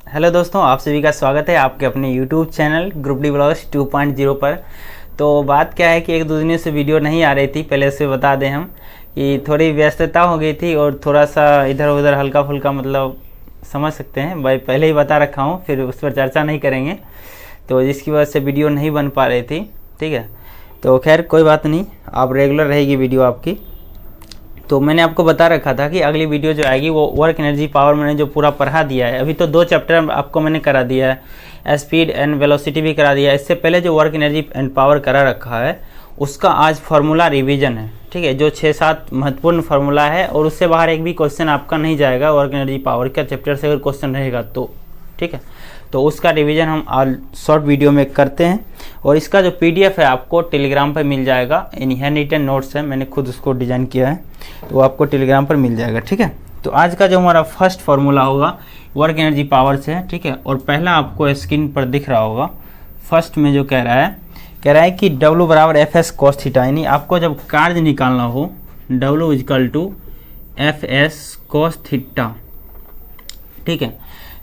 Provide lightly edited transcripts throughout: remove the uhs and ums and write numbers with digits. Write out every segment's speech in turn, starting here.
Hello दोस्तों, आप सभी का स्वागत है आपके अपने YouTube channel group D blogs 2.0 पर। तो बात क्या है कि एक दो दिनों से वीडियो नहीं आ रही थी। पहले से बता दें हम कि थोड़ी व्यस्तता हो गई थी और थोड़ा सा इधर उधर हल्का फुल्का मतलब समझ सकते हैं भाई, पहले ही बता रखा हूँ, फिर उस पर चर्चा नहीं करेंगे। तो जिसकी वजह से वीडियो नहीं बन पा रही थी। ठीक है, तो खैर कोई बात नहीं, आप रेगुलर रहेगी वीडियो आपकी। तो मैंने आपको बता रखा था कि अगली वीडियो जो आएगी वो वर्क एनर्जी पावर मैंने जो पूरा पढ़ा दिया है। अभी तो 2 चैप्टर आपको मैंने करा दिया है, स्पीड एंड वेलोसिटी भी करा दिया है। इससे पहले जो वर्क एनर्जी एंड पावर करा रखा है उसका आज फार्मूला रिवीजन है। ठीक है, जो 6-7 महत्वपूर्ण फार्मूला है और उससे बाहर एक भी क्वेश्चन आपका नहीं जाएगा वर्क एनर्जी पावर का चैप्टर से अगर क्वेश्चन रहेगा तो। ठीक है, तो उसका रिवीजन हम आज शॉर्ट वीडियो में करते हैं और इसका जो PDF है आपको टेलीग्राम पर मिल जाएगा। यानी हैंड रिटन नोट्स है, मैंने खुद उसको डिज़ाइन किया है, तो आपको टेलीग्राम पर मिल जाएगा। ठीक है, तो आज का जो हमारा फर्स्ट फार्मूला होगा वर्क एनर्जी पावर से है। ठीक है, और पहला आपको स्क्रीन पर दिख रहा होगा। फर्स्ट में जो कह रहा है कि W बराबर FS cos थीटा, यानी आपको जब कार्य निकालना हो W = FS cos थीटा। ठीक है,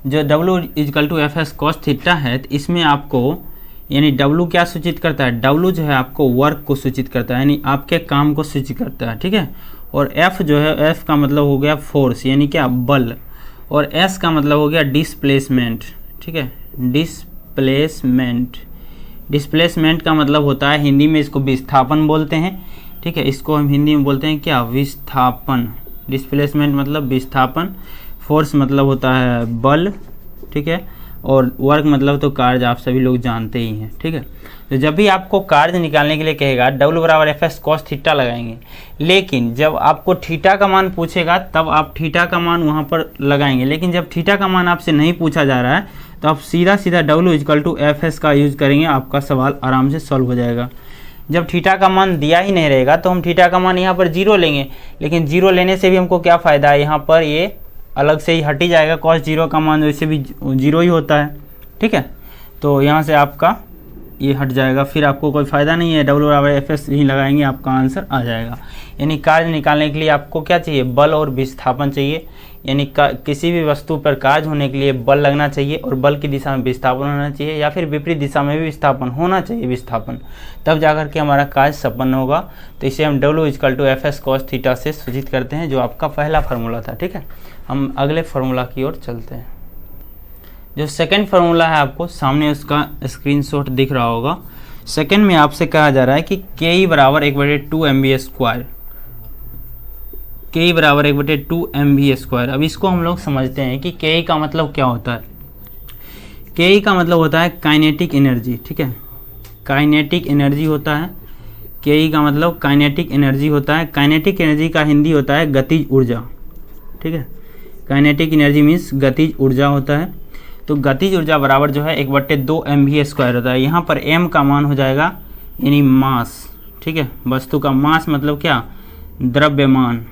जो W = FS cos थीटा है, तो इसमें आपको यानी W क्या सूचित करता है, W जो है आपको वर्क को सूचित करता है, यानी आपके काम को सूचित करता है। ठीक है, और F जो है, F का मतलब हो गया फोर्स यानी क्या, बल, और S का मतलब हो गया डिस्प्लेसमेंट। ठीक है, डिस्प्लेसमेंट का मतलब होता है, हिंदी में इसको विस्थापन बोलते हैं। ठीक है, इसको हम हिंदी में बोलते हैं क्या, विस्थापन। डिस्प्लेसमेंट मतलब विस्थापन, फोर्स मतलब होता है बल। ठीक है, और वर्क मतलब तो कार्य आप सभी लोग जानते ही हैं। ठीक है, तो जब भी आपको कार्य निकालने के लिए कहेगा W बराबर FS cos थीटा लगाएंगे, लेकिन जब आपको थीटा का मान पूछेगा तब आप थीटा का मान वहाँ पर लगाएंगे। लेकिन जब थीटा का मान आपसे नहीं पूछा जा रहा है तो आप सीधा W = FS का यूज़ करेंगे, आपका सवाल आराम से सॉल्व हो जाएगा। जब थीटा का मान दिया ही नहीं रहेगा तो हम थीटा का मान यहाँ पर 0 लेंगे, लेकिन 0 लेने से भी हमको क्या फ़ायदा है, यहाँ पर ये अलग से ही हट ही जाएगा। cos 0 का मान वैसे भी 0 ही होता है। ठीक है, तो यहाँ से आपका ये हट जाएगा, फिर आपको कोई फ़ायदा नहीं है। W बराबर FS ही लगाएंगे, आपका आंसर आ जाएगा। यानी कार्य निकालने के लिए आपको क्या चाहिए, बल और विस्थापन चाहिए। यानी किसी भी वस्तु पर कार्य होने के लिए बल लगना चाहिए और बल की दिशा में विस्थापन होना चाहिए, या फिर विपरीत दिशा में भी विस्थापन होना चाहिए, विस्थापन, तब जाकर के हमारा कार्य संपन्न होगा। तो इसे हम W = FS cos थीटा से सूचित करते हैं, जो आपका पहला फार्मूला था। ठीक है, हम अगले फार्मूला की ओर चलते हैं। जो सेकंड फार्मूला है आपको सामने उसका स्क्रीनशॉट दिख रहा होगा। सेकंड में आपसे कहा जा रहा है कि Ke बराबर 1/2 mv², Ke बराबर 1/2 mv²। अब इसको हम लोग समझते हैं कि Ke का मतलब क्या होता है। Ke का मतलब होता है काइनेटिक एनर्जी। ठीक है, काइनेटिक एनर्जी होता है। Ke का मतलब काइनेटिक एनर्जी होता है। काइनेटिक एनर्जी का हिंदी होता है गतिज ऊर्जा। ठीक है, काइनेटिक एनर्जी मीन्स गतिज ऊर्जा होता है। तो गतिज ऊर्जा बराबर जो है 1/2 mv² होता है। यहाँ पर m का मान हो जाएगा यानी मास। ठीक है, वस्तु का मास मतलब क्या, द्रव्यमान।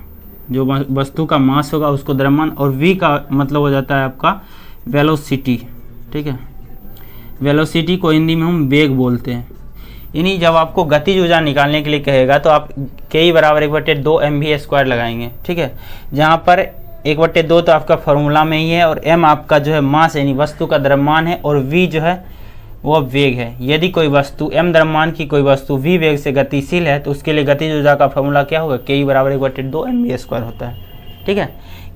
जो वस्तु का मास होगा उसको द्रव्यमान, और v का मतलब हो जाता है आपका वेलोसिटी। ठीक है, वेलोसिटी को हिंदी में हम वेग बोलते हैं। यानी जब आपको गतिज ऊर्जा निकालने के लिए कहेगा तो आप Ke बराबर 1/2 mv² लगाएंगे। ठीक है, जहाँ पर 1/2 तो आपका फार्मूला में ही है, और m आपका जो है मास यानी वस्तु का द्रव्यमान है, और v जो है वो वेग है। यदि कोई वस्तु m द्रव्यमान की कोई वस्तु v वेग से गतिशील है तो उसके लिए गतिज ऊर्जा का फार्मूला क्या होगा, Ke बराबर 1/2 mv² होता है। ठीक है,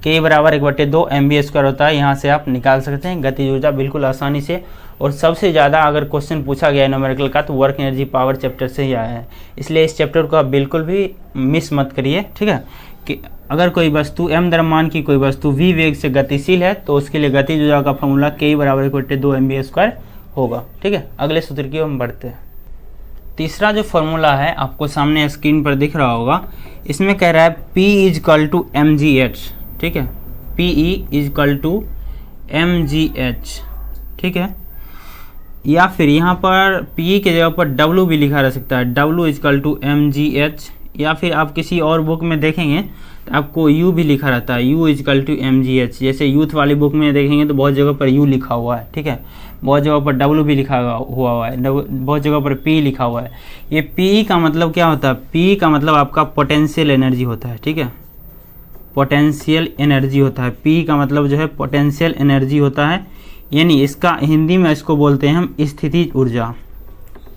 Ke बराबर 1/2 mv² होता है। यहाँ से आप निकाल सकते हैं गतिज ऊर्जा बिल्कुल आसानी से। और सबसे ज़्यादा अगर क्वेश्चन पूछा गया है न्यूमेरिकल का तो वर्क एनर्जी पावर चैप्टर से ही आया है, इसलिए इस चैप्टर को आप बिल्कुल भी मिस मत करिए। ठीक है, कि अगर कोई वस्तु m द्रव्यमान की कोई वस्तु v वेग से गतिशील है तो उसके लिए गतिज ऊर्जा का फार्मूला Ke बराबर 1/2 mv² होगा। ठीक है, अगले सूत्र की ओर हम बढ़ते हैं। तीसरा जो फार्मूला है आपको सामने स्क्रीन पर दिख रहा होगा। इसमें कह रहा है P = mgh। ठीक है, P = mgh। ठीक है, या फिर यहाँ पर P के जगह पर W भी लिखा रह सकता है, W = mgh, या फिर आप किसी और बुक में देखेंगे तो आपको U भी लिखा रहता है, U = mgh। जैसे यूथ वाली बुक में देखेंगे तो बहुत जगह पर U लिखा हुआ है। ठीक है, बहुत जगह पर W भी लिखा हुआ है, बहुत जगह पर P लिखा हुआ है। ये P का मतलब क्या होता है, P का मतलब आपका पोटेंशियल एनर्जी होता है। ठीक है, पोटेंशियल एनर्जी होता है। P का मतलब जो है पोटेंशियल एनर्जी होता है। यानी इसका हिंदी में इसको बोलते हैं हम स्थितिज ऊर्जा,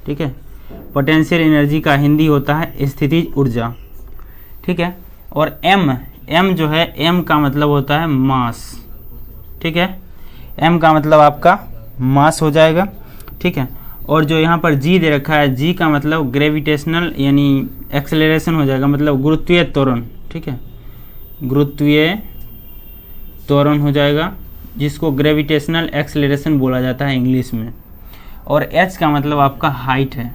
ठीक है। पोटेंशियल एनर्जी का हिंदी होता है स्थितिज ऊर्जा, ठीक है। और एम जो है, एम का मतलब होता है मास, ठीक है। एम का मतलब आपका मास हो जाएगा, ठीक है। और जो यहाँ पर जी दे रखा है, जी का मतलब ग्रेविटेशनल यानी एक्सेलरेशन हो जाएगा, मतलब गुरुत्वीय त्वरण, ठीक है। गुरुत्वीय त्वरण हो जाएगा, जिसको ग्रेविटेशनल एक्सेलरेशन बोला जाता है इंग्लिश में। और एच का मतलब आपका हाइट है,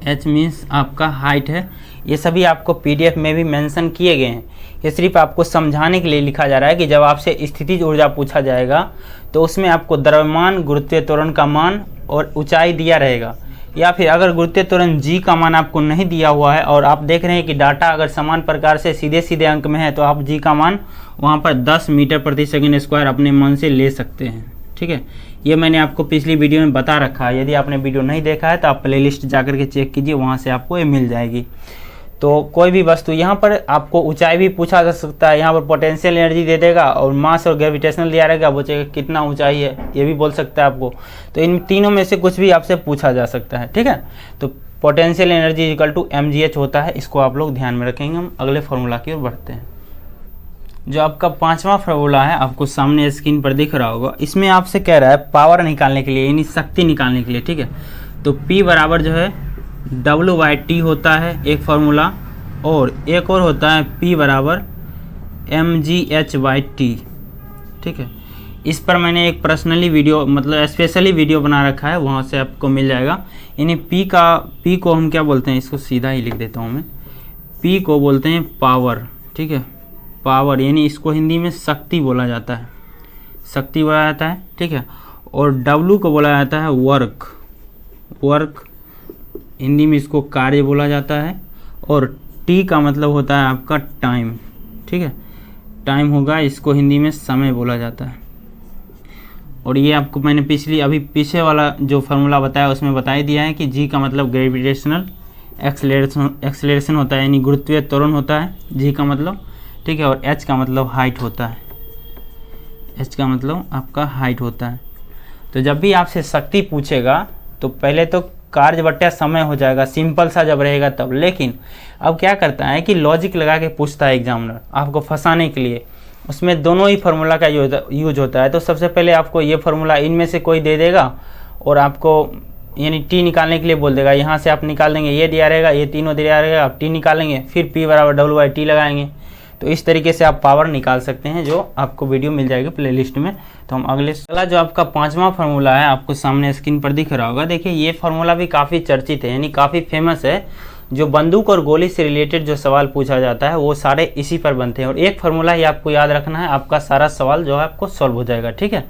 एच मीन्स आपका हाइट है। ये सभी आपको पीडीएफ में भी मेंशन किए गए हैं। ये सिर्फ आपको समझाने के लिए लिखा जा रहा है कि जब आपसे स्थितिज ऊर्जा पूछा जाएगा तो उसमें आपको द्रव्यमान, गुरुत्वीय त्वरण का मान और ऊंचाई दिया रहेगा। या फिर अगर गुरुत्वीय त्वरण जी का मान आपको नहीं दिया हुआ है और आप देख रहे हैं कि डाटा अगर समान प्रकार से सीधे सीधे अंक में है, तो आप जी का मान वहाँ पर 10 मीटर प्रति सेकंड स्क्वायर अपने मन से ले सकते हैं, ठीक है। ये मैंने आपको पिछली वीडियो में बता रखा है। यदि आपने वीडियो नहीं देखा है तो आप प्लेलिस्ट जाकर के चेक कीजिए, वहाँ से आपको ये मिल जाएगी। तो कोई भी वस्तु, यहाँ पर आपको ऊंचाई भी पूछा जा सकता है। यहाँ पर पोटेंशियल एनर्जी दे देगा और मास और ग्रेविटेशनल दिया रहेगा, पूछेगा कितना ऊंचाई है, ये भी बोल सकता है आपको। तो इन तीनों में से कुछ भी आपसे पूछा जा सकता है, ठीक है। तो potential energy equal to mgh होता है, इसको आप लोग ध्यान में रखेंगे। हम अगले फार्मूला की ओर बढ़ते हैं। जो आपका 5वां फार्मूला है, आपको सामने स्क्रीन पर दिख रहा होगा। इसमें आपसे कह रहा है पावर निकालने के लिए, यानी शक्ति निकालने के लिए, ठीक है। तो P बराबर जो है W/T होता है एक फार्मूला, और एक और होता है P बराबर mgh/T, ठीक है। इस पर मैंने एक पर्सनली वीडियो, मतलब स्पेशली वीडियो बना रखा है, वहाँ से आपको मिल जाएगा। यानी P को हम क्या बोलते हैं, इसको सीधा ही लिख देता हूँ मैं। P को बोलते हैं पावर, ठीक है। पावर यानी इसको हिंदी में शक्ति बोला जाता है, शक्ति बोला जाता है, ठीक है। और W को बोला जाता है वर्क, हिंदी में इसको कार्य बोला जाता है। और T का मतलब होता है आपका टाइम, ठीक है। टाइम होगा, इसको हिंदी में समय बोला जाता है। और ये आपको मैंने अभी पीछे वाला जो फार्मूला बताया उसमें बता ही दिया है कि G का मतलब ग्रेविटेशनल एक्सेलरेशन होता है, यानी गुरुत्वीय त्वरण होता है G का मतलब, ठीक है। और H का मतलब हाइट होता है, H का मतलब आपका हाइट होता है। तो जब भी आपसे शक्ति पूछेगा तो पहले तो कार्य बट्टा समय हो जाएगा, सिंपल सा जब रहेगा तब। लेकिन अब क्या करता है कि लॉजिक लगा के पूछता है एग्जामिनर आपको फंसाने के लिए। उसमें दोनों ही फार्मूला का यूज होता है। तो सबसे पहले आपको ये फार्मूला इनमें से कोई दे देगा और आपको यानी T निकालने के लिए बोल देगा। यहाँ से आप निकाल देंगे, ये दिया रहेगा, ये तीनों दिया रहेगा, आप T निकालेंगे, फिर P बराबर W/T लगाएंगे। तो इस तरीके से आप पावर निकाल सकते हैं, जो आपको वीडियो मिल जाएगी प्लेलिस्ट में। तो हम अगला जो आपका 5वां फार्मूला है, आपको सामने स्क्रीन पर दिख रहा होगा। देखिए ये फार्मूला भी काफ़ी चर्चित है, यानी काफ़ी फेमस है। जो बंदूक और गोली से रिलेटेड जो सवाल पूछा जाता है वो सारे इसी पर बनते हैं। और एक फार्मूला ही आपको याद रखना है, आपका सारा सवाल जो है आपको सॉल्व हो जाएगा, ठीक है।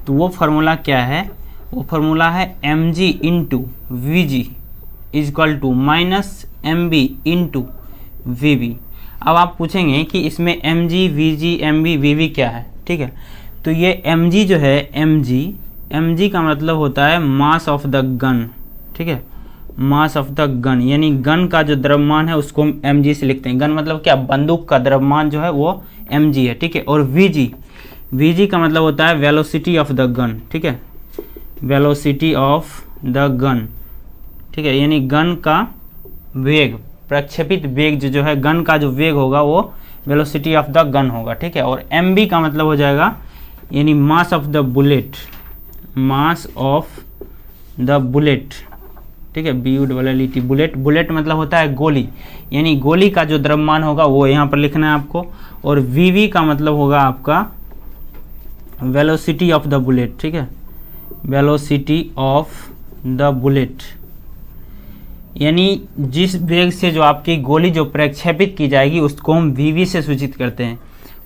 तो वो फार्मूला क्या है, वो फार्मूला है mg × vg = -mb × vb। अब आप पूछेंगे कि इसमें mg, vg, mb, vb क्या है, ठीक है। तो ये mg जो है, mg का मतलब होता है मास ऑफ द गन, ठीक है। मास ऑफ द गन यानी गन का जो द्रव्यमान है उसको हम mg से लिखते हैं। गन मतलब क्या, बंदूक का द्रव्यमान जो है वो mg है, ठीक है। और vg का मतलब होता है वेलोसिटी ऑफ द गन, ठीक है। वेलोसिटी ऑफ द गन, ठीक है। यानी गन का वेग, प्रक्षेपित वेग जो है, गन का जो वेग होगा वो वेलोसिटी ऑफ द गन होगा, ठीक है। और mb का मतलब हो जाएगा यानी mass of the bullet, mass of the bullet, ठीक है। BULLET, बुलेट मतलब होता है गोली, यानी गोली का जो द्रव्यमान होगा वो यहाँ पर लिखना है आपको। और vv का मतलब होगा आपका वेलोसिटी ऑफ द बुलेट, ठीक है। वेलोसिटी ऑफ द बुलेट यानी जिस वेग से जो आपकी गोली जो प्रक्षेपित की जाएगी उसको हम vv से सूचित करते हैं।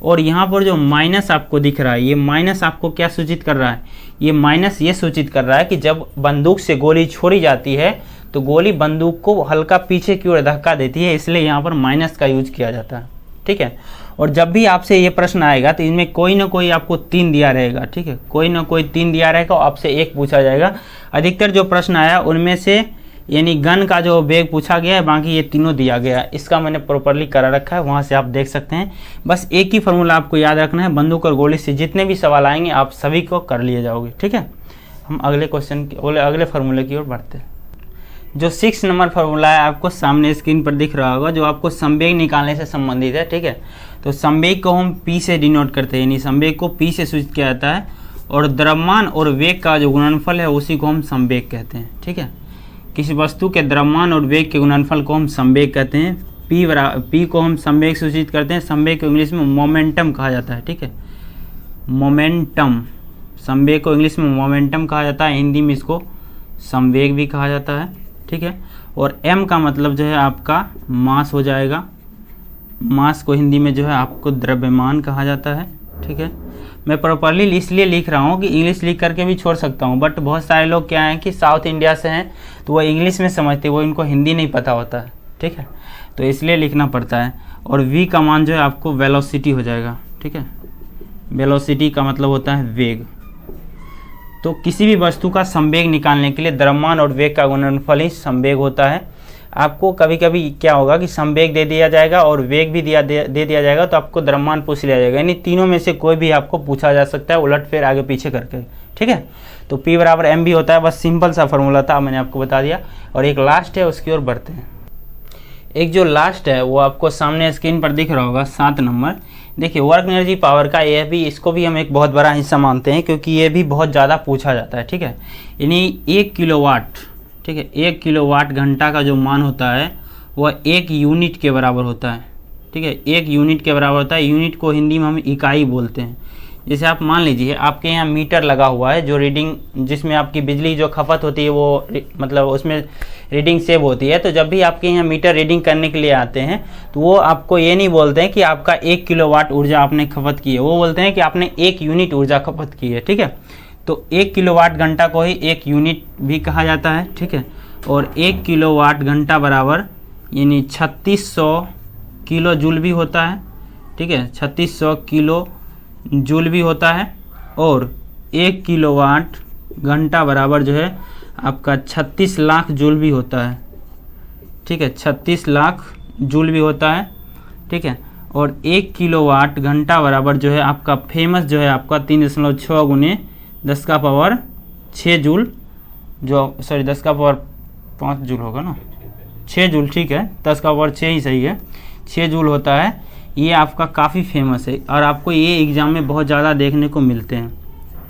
और यहाँ पर जो माइनस आपको दिख रहा है, ये माइनस आपको क्या सूचित कर रहा है, ये माइनस ये सूचित कर रहा है कि जब बंदूक से गोली छोड़ी जाती है तो गोली बंदूक को हल्का पीछे की ओर धक्का देती है, इसलिए यहाँ पर माइनस का यूज किया जाता है, ठीक है। और जब भी आपसे ये प्रश्न आएगा तो इनमें कोई ना कोई आपको 3 दिया रहेगा, ठीक है। कोई ना कोई 3 दिया रहेगा और आपसे 1 पूछा जाएगा। अधिकतर जो प्रश्न आया उनमें से यानी गन का जो वेग पूछा गया है, बाकी ये तीनों दिया गया है। इसका मैंने प्रॉपरली करा रखा है, वहाँ से आप देख सकते हैं। बस एक ही फार्मूला आपको याद रखना है, बंदूक और गोली से जितने भी सवाल आएंगे आप सभी को कर लिए जाओगे, ठीक है। हम अगले क्वेश्चन अगले फार्मूले की ओर बढ़ते हैं। जो 6 नंबर फार्मूला है आपको सामने स्क्रीन पर दिख रहा होगा, जो आपको संवेग निकालने से संबंधित है, ठीक है। तो संवेग को हम P से डिनोट करते हैं, यानी संवेग को P से सूचित किया जाता है, और द्रव्यमान और वेग का जो गुणनफल है उसी को हम संवेग कहते हैं, ठीक है। किसी वस्तु के द्रव्यमान और वेग के गुणनफल को हम संवेग कहते हैं। P को हम संवेग सूचित करते हैं, संवेग को इंग्लिश में मोमेंटम कहा जाता है, ठीक है। मोमेंटम, संवेग को इंग्लिश में मोमेंटम कहा जाता है, हिंदी में इसको संवेग भी कहा जाता है, ठीक है। और m का मतलब जो है आपका मास हो जाएगा, मास को हिंदी में जो है आपको द्रव्यमान कहा जाता है, ठीक है। मैं प्रॉपरली इसलिए लिख रहा हूँ कि इंग्लिश लिख करके भी छोड़ सकता हूँ, बट बहुत सारे लोग क्या हैं कि साउथ इंडिया से हैं तो वो इंग्लिश में समझते हैं, वो इनको हिंदी नहीं पता होता है, ठीक है, तो इसलिए लिखना पड़ता है। और v का मान जो है आपको वेलोसिटी हो जाएगा, ठीक है। वेलोसिटी का मतलब होता है वेग। तो किसी भी वस्तु का संवेग निकालने के लिए द्रव्यमान और वेग का गुणनफल ही संवेग होता है। आपको कभी कभी क्या होगा कि संवेग दे दिया जाएगा और वेग भी दे दिया जाएगा, तो आपको द्रव्यमान पूछ लिया जाएगा, यानी तीनों में से कोई भी आपको पूछा जा सकता है, उलट फेर आगे पीछे करके, ठीक है। तो P बराबर m भी होता है, बस सिंपल सा फॉर्मूला था, मैंने आपको बता दिया। और एक लास्ट है, उसकी ओर बढ़ते हैं। एक जो लास्ट है वो आपको सामने स्क्रीन पर दिख रहा होगा, 7 नंबर। देखिए वर्क एनर्जी पावर का ये भी, इसको भी हम एक बहुत बड़ा हिस्सा मानते हैं, क्योंकि ये भी बहुत ज़्यादा पूछा जाता है, ठीक है। यानी 1 किलोवाट, ठीक है, 1 किलोवाट घंटा का जो मान होता है वह 1 यूनिट के बराबर होता है, ठीक है। 1 यूनिट के बराबर होता है। यूनिट को हिंदी में हम इकाई बोलते हैं। जैसे आप मान लीजिए आपके यहाँ मीटर लगा हुआ है, जो रीडिंग, जिसमें आपकी बिजली जो खपत होती है वो मतलब उसमें रीडिंग सेव होती है। तो जब भी आपके यहाँ मीटर रीडिंग करने के लिए आते हैं तो वो आपको ये नहीं बोलते हैं कि आपका 1 किलोवाट ऊर्जा आपने खपत की है, वो बोलते हैं कि आपने 1 यूनिट ऊर्जा खपत की है, ठीक है। तो 1 किलोवाट घंटा को ही 1 यूनिट भी कहा जाता है, ठीक है। और 1 किलोवाट घंटा बराबर यानी 3600 किलो जूल भी होता है, ठीक है, 3600 किलो जूल भी होता है। और 1 किलोवाट घंटा बराबर जो है आपका 36 लाख जूल भी होता है, ठीक है, 36 लाख जूल भी होता है, ठीक है। और 1 किलोवाट घंटा बराबर जो है आपका फेमस जो है आपका 3.6 गुने 10 का पावर 6 जूल, जो सॉरी 10 का पावर 5 जूल होगा ना, 6 जूल, ठीक है, 10 का पावर 6 ही सही है, 6 जूल होता है। ये आपका काफ़ी फेमस है और आपको ये एग्ज़ाम में बहुत ज़्यादा देखने को मिलते हैं,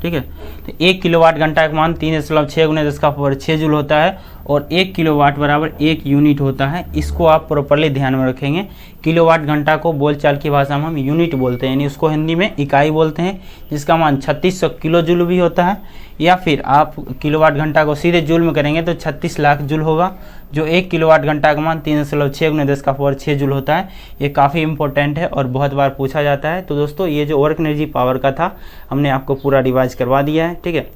ठीक है। तो 1 किलोवाट घंटा का मान 3.6 गुने 10 का पावर 6 जूल होता है, और 1 किलोवाट बराबर 1 यूनिट होता है। इसको आप प्रॉपरली ध्यान में रखेंगे। किलोवाट घंटा को बोलचाल की भाषा में हम यूनिट बोलते हैं, यानी उसको हिंदी में इकाई बोलते हैं, जिसका मान 3600 किलो जूल भी होता है। या फिर आप किलोवाट घंटा को सीधे जूल में करेंगे तो 36 लाख जूल होगा, जो 1 किलोवाट घंटा का मान 3.6 गुने 10 का पावर 6 जूल होता है। ये काफ़ी इंपॉर्टेंट है और बहुत बार पूछा जाता है। तो दोस्तों ये जो वर्क एनर्जी पावर का था हमने आपको पूरा रिवाइज करवा दिया है, ठीक है।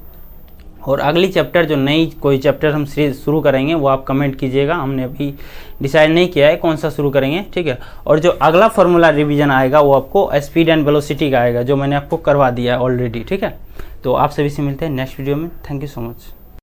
और अगली चैप्टर जो नई कोई चैप्टर हम शुरू करेंगे वो आप कमेंट कीजिएगा, हमने अभी डिसाइड नहीं किया है कौन सा शुरू करेंगे, ठीक है। और जो अगला फार्मूला रिवीजन आएगा वो आपको स्पीड एंड वेलोसिटी का आएगा, जो मैंने आपको करवा दिया है ऑलरेडी, ठीक है। तो आप सभी से मिलते हैं नेक्स्ट वीडियो में। Thank you so much.